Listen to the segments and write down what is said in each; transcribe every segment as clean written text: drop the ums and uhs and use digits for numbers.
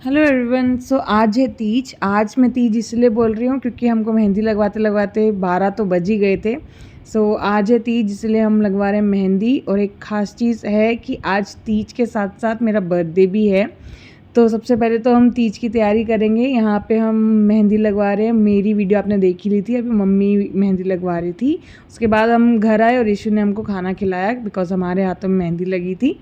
Hello everyone. सो आज है तीज। आज मैं तीज इसलिए बोल रही हूँ क्योंकि हमको मेहंदी लगवाते लगवाते 12 तो बज ही गए थे। आज है तीज इसलिए हम लगवा रहे हैं मेहंदी। और एक ख़ास चीज़ है कि आज तीज के साथ साथ मेरा बर्थडे भी है। तो सबसे पहले तो हम तीज की तैयारी करेंगे। यहाँ पे हम मेहंदी लगवा रहे हैं। मेरी वीडियो आपने देख ही ली थी, अभी मम्मी मेहंदी लगवा रही थी। उसके बाद हम घर आए और ईशु ने हमको खाना खिलाया बिकॉज़ हमारे हाथों में मेहंदी लगी थी।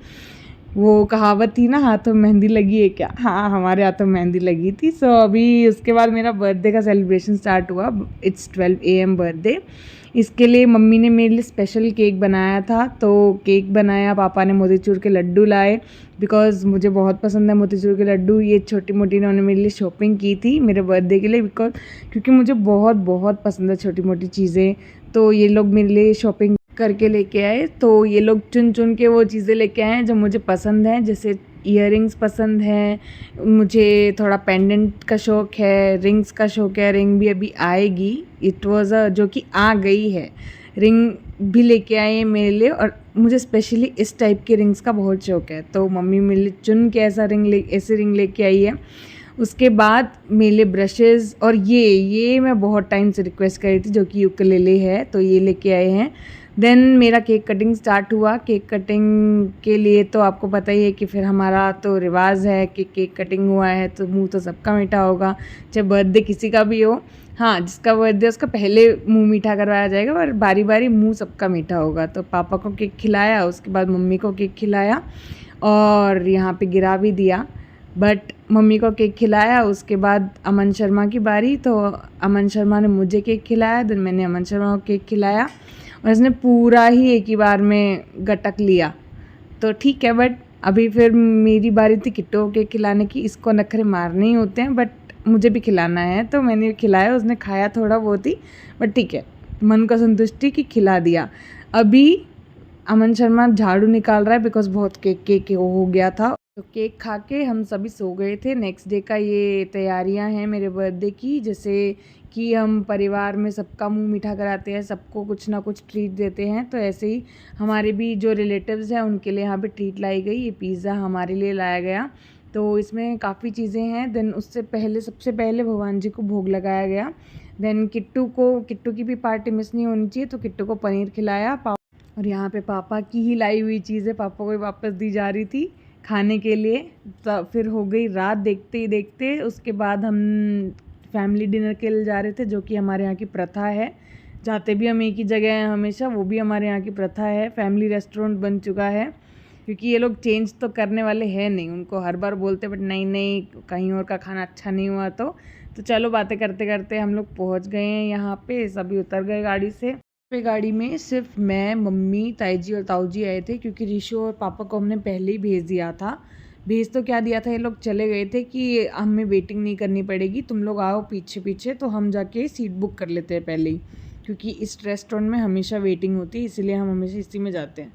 वो कहावत थी ना, हाथों में मेहंदी लगी है क्या। हाँ, हमारे हाथों में मेहंदी लगी थी। अभी उसके बाद मेरा बर्थडे का सेलिब्रेशन स्टार्ट हुआ। It's 12 AM birthday. इसके लिए मम्मी ने मेरे लिए स्पेशल केक बनाया था। तो केक बनाया, पापा ने मोतीचूर के लड्डू लाए बिकॉज़ मुझे बहुत पसंद है मोतीचूर के लड्डू। ये छोटी मोटी इन्होंने मेरे लिए शॉपिंग की थी मेरे बर्थडे के लिए क्योंकि मुझे बहुत बहुत पसंद है छोटी मोटी चीज़ें। तो ये लोग मेरे लिए शॉपिंग करके लेके आए। तो ये लोग चुन चुन के वो चीज़ें लेके आए हैं जो मुझे पसंद हैं। जैसे इयररिंग्स पसंद हैं, मुझे थोड़ा पेंडेंट का शौक़ है, रिंग्स का शौक़ है। रिंग भी अभी आएगी, जो कि आ गई है। रिंग भी लेके आए हैं मेरे लिए और मुझे स्पेशली इस टाइप के रिंग्स का बहुत शौक़ है। तो मम्मी मेरे लिए चुन के ऐसे रिंग लेके आई है। उसके बाद मेरे लिए ब्रशेज़ और ये मैं बहुत टाइम से रिक्वेस्ट कर रही थी, जो कि यूकेलेले है, तो ये लेके आए हैं। देन मेरा केक कटिंग स्टार्ट हुआ। केक कटिंग के लिए तो आपको पता ही है कि फिर हमारा तो रिवाज है कि केक कटिंग हुआ है तो मुंह तो सबका मीठा होगा, चाहे बर्थडे किसी का भी हो। हाँ, जिसका बर्थडे उसका पहले मुंह मीठा करवाया जाएगा और बारी बारी मुंह सबका मीठा होगा। तो पापा को केक खिलाया, उसके बाद मम्मी को केक खिलाया और यहाँ पे गिरा भी दिया। बट मम्मी को केक खिलाया, उसके बाद अमन शर्मा की बारी। तो अमन शर्मा ने मुझे केक खिलाया, देन मैंने अमन शर्मा को केक खिलाया और इसने पूरा ही एक ही बार में गटक लिया। तो ठीक है, बट अभी फिर मेरी बारी थी किट्टू को केक खिलाने की। इसको नखरे मारने ही होते हैं, बट मुझे भी खिलाना है तो मैंने खिलाया। उसने खाया थोड़ा बहुत ही, बट ठीक है, मन को संतुष्टि कि खिला दिया। अभी अमन शर्मा झाड़ू निकाल रहा है बिकॉज़ बहुत केक हो गया था। तो केक खा के हम सभी सो गए थे। नेक्स्ट डे का ये तैयारियां हैं मेरे बर्थडे की, जैसे कि हम परिवार में सबका मुंह मीठा कराते हैं, सबको कुछ ना कुछ ट्रीट देते हैं। तो ऐसे ही हमारे भी जो रिलेटिव्स हैं उनके लिए यहाँ पे ट्रीट लाई गई। ये पिज़्ज़ा हमारे लिए लाया गया। तो इसमें काफ़ी चीज़ें हैं। देन उससे पहले सबसे पहले भगवान जी को भोग लगाया गया। देन किट्टू की भी पार्टी मिस नहीं होनी चाहिए, तो किट्टू को पनीर खिलाया। और यहाँ पे पापा की ही लाई हुई चीज़ें पापा को वापस दी जा रही थी खाने के लिए। तो फिर हो गई रात देखते ही देखते। उसके बाद हम फैमिली डिनर के लिए जा रहे थे, जो कि हमारे यहाँ की प्रथा है। जाते भी हम एक ही जगह हैं हमेशा, वो भी हमारे यहाँ की प्रथा है। फैमिली रेस्टोरेंट बन चुका है क्योंकि ये लोग चेंज तो करने वाले हैं नहीं। उनको हर बार बोलते बट नहीं कहीं और का खाना अच्छा नहीं हुआ। तो चलो बातें करते करते हम लोग पहुँच गए हैं यहाँ पे। सभी उतर गए गाड़ी से। पे गाड़ी में सिर्फ मैं, मम्मी, ताई जी और ताऊ जी आए थे क्योंकि ऋषु और पापा को हमने पहले ही भेज दिया था। भेज तो क्या दिया था, ये लोग चले गए थे कि हमें वेटिंग नहीं करनी पड़ेगी, तुम लोग आओ पीछे पीछे, तो हम जाके सीट बुक कर लेते हैं पहले ही। क्योंकि इस रेस्टोरेंट में हमेशा वेटिंग होती है, इसलिए हम हमेशा इसी में जाते हैं।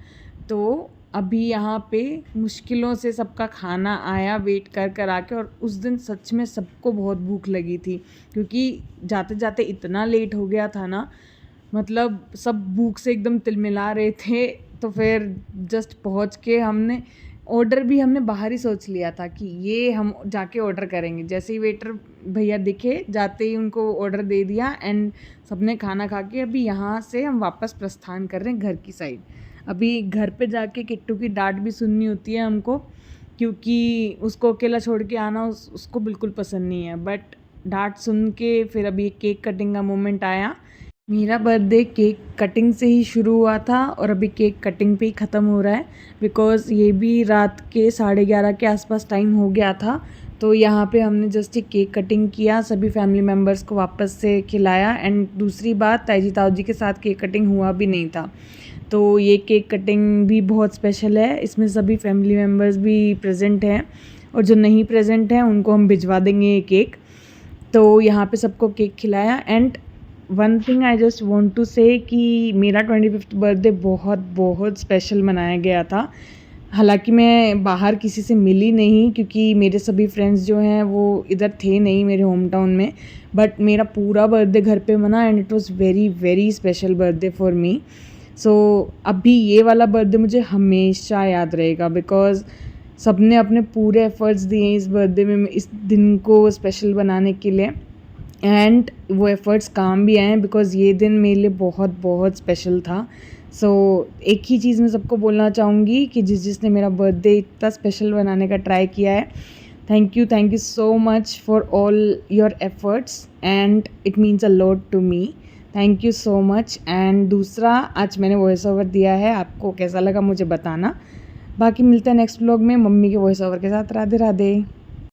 तो अभी यहाँ पे मुश्किलों से सबका खाना आया वेट कर आके। और उस दिन सच में सबको बहुत भूख लगी थी क्योंकि जाते जाते इतना लेट हो गया था ना, मतलब सब भूख से एकदम तिलमिला रहे थे। तो फिर जस्ट पहुँच के ऑर्डर भी हमने बाहर ही सोच लिया था कि ये हम जाके ऑर्डर करेंगे। जैसे ही वेटर भैया दिखे, जाते ही उनको ऑर्डर दे दिया एंड सबने खाना खा के अभी यहाँ से हम वापस प्रस्थान कर रहे हैं घर की साइड। अभी घर पे जाके किट्टू की डांट भी सुननी होती है हमको, क्योंकि उसको अकेला छोड़ के आना उसको बिल्कुल पसंद नहीं है। बट डांट सुन के फिर अभी केक कटिंग का मोमेंट आया। मेरा बर्थडे केक कटिंग से ही शुरू हुआ था और अभी केक कटिंग पे ही ख़त्म हो रहा है बिकॉज़ ये भी रात के 11:30 के आसपास टाइम हो गया था। तो यहाँ पे हमने जस्ट एक केक कटिंग किया, सभी फैमिली मेम्बर्स को वापस से खिलाया। एंड दूसरी बात, ताई जी ताऊ जी के साथ केक कटिंग हुआ भी नहीं था। तो ये केक कटिंग भी बहुत स्पेशल है, इसमें सभी फैमिली मेम्बर्स भी प्रेजेंट हैं और जो नहीं प्रेजेंट हैं उनको हम भिजवा देंगे ये केक। तो यहाँ पे सबको केक खिलाया। And one thing I just want to say कि मेरा 25th बर्थडे बहुत बहुत स्पेशल मनाया गया था। हालांकि मैं बाहर किसी से मिली नहीं क्योंकि मेरे सभी फ्रेंड्स जो हैं वो इधर थे नहीं मेरे होम टाउन में। बट मेरा पूरा बर्थडे घर पे मना and it was very very special birthday for me. अभी ये वाला बर्थडे मुझे हमेशा याद रहेगा बिकॉज़ सबने अपने पूरे एफ़र्ट्स दिए हैं इस बर्थडे में इस दिन को स्पेशल बनाने के लिए, एंड वो एफ़र्ट्स काम भी आए हैं बिकॉज़ ये दिन मेरे लिए बहुत बहुत स्पेशल था। सो एक ही चीज़ मैं सबको बोलना चाहूँगी कि जिसने मेरा बर्थडे इतना स्पेशल बनाने का ट्राई किया है, thank you so much for all your efforts and it means a lot to me. Thank you so much. And दूसरा, आज मैंने वॉइस ओवर दिया है, आपको कैसा लगा मुझे बताना। बाकी मिलते हैं नेक्स्ट व्लॉग में मम्मी के वॉइस ओवर के साथ। राधे राधे।